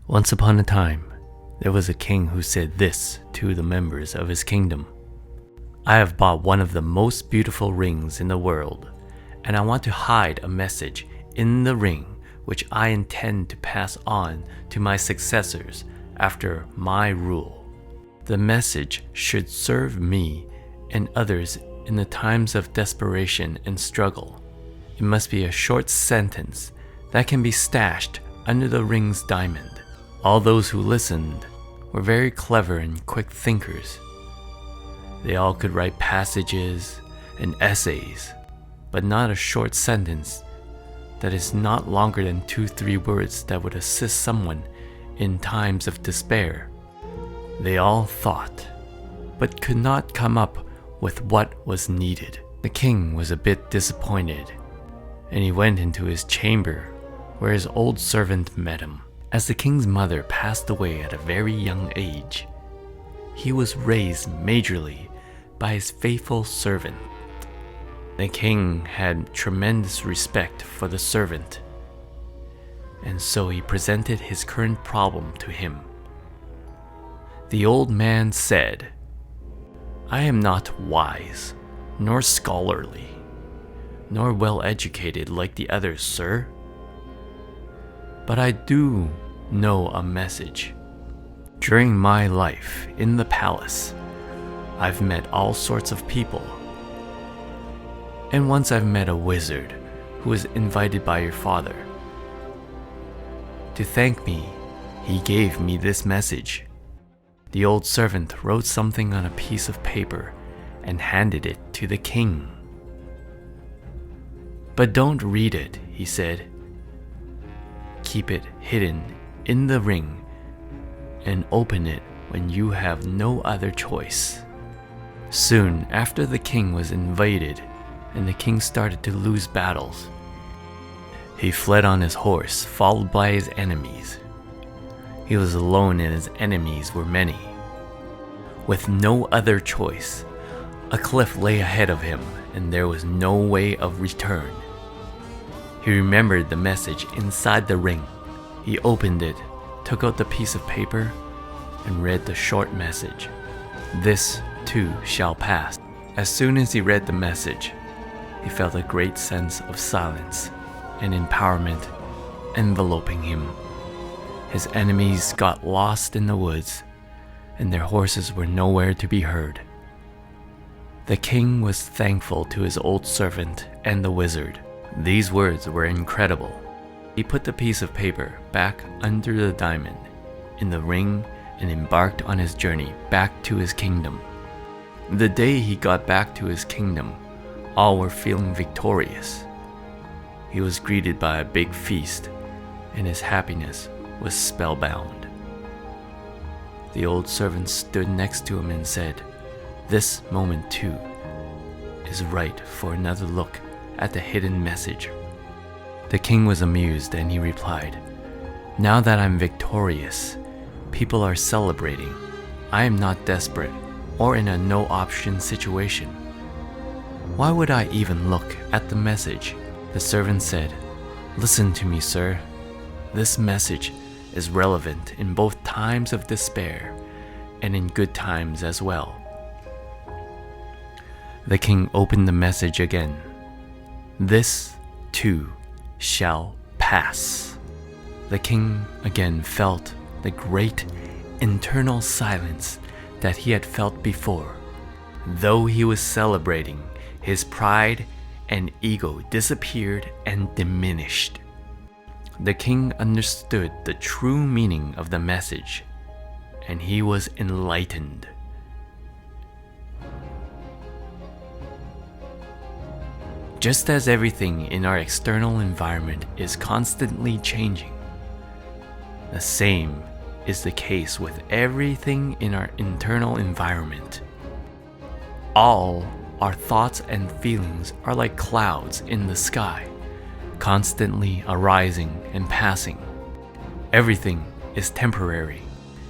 Once upon a time, there was a king who said this to the members of his kingdom. I have bought one of the most beautiful rings in the world, and I want to hide a message in the ring which I intend to pass on to my successors after my rule. The message should serve me and others in the times of desperation and struggle. It must be a short sentence that can be stashed under the ring's diamond. All those who listened were very clever and quick thinkers. They all could write passages and essays, but not a short sentence that is not longer than 2-3 words that would assist someone in times of despair. They all thought, but could not come up with what was needed. The king was a bit disappointed, and he went into his chamber where his old servant met him. As the king's mother passed away at a very young age, he was raised majorly by his faithful servant. The king had tremendous respect for the servant, and so he presented his current problem to him. The old man said, I am not wise, nor scholarly, nor well educated like the others, sir. But I do know a message. During my life in the palace, I've met all sorts of people. And once I've met a wizard who was invited by your father. To thank me, he gave me this message. The old servant wrote something on a piece of paper and handed it to the king. But don't read it, he said. Keep it hidden in the ring and open it when you have no other choice. Soon after the king was invaded and the king started to lose battles, he fled on his horse, followed by his enemies. He was alone and his enemies were many. With no other choice, a cliff lay ahead of him and there was no way of return. He remembered the message inside the ring. He opened it, took out the piece of paper, and read the short message. This too shall pass. As soon as he read the message, he felt a great sense of silence and empowerment enveloping him. His enemies got lost in the woods, and their horses were nowhere to be heard. The king was thankful to his old servant and the wizard. These words were incredible. He put the piece of paper back under the diamond in the ring and embarked on his journey back to his kingdom. The day he got back to his kingdom, all were feeling victorious. He was greeted by a big feast, and his happiness was spellbound. The old servant stood next to him and said, This moment too is right for another look at the hidden message. The king was amused and he replied, Now that I'm victorious, people are celebrating. I am not desperate or in a no-option situation. Why would I even look at the message? The servant said, Listen to me, sir. This message is relevant in both times of despair and in good times as well. The king opened the message again. This too shall pass. The king again felt the great internal silence that he had felt before. Though he was celebrating, his pride and ego disappeared and diminished. The king understood the true meaning of the message, and he was enlightened. Just as everything in our external environment is constantly changing, the same is the case with everything in our internal environment. All our thoughts and feelings are like clouds in the sky, constantly arising and passing. Everything is temporary.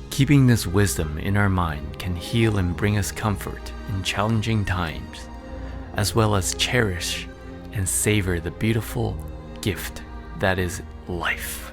Keeping this wisdom in our mind can heal and bring us comfort in challenging times, as well as cherish and savor the beautiful gift that is life.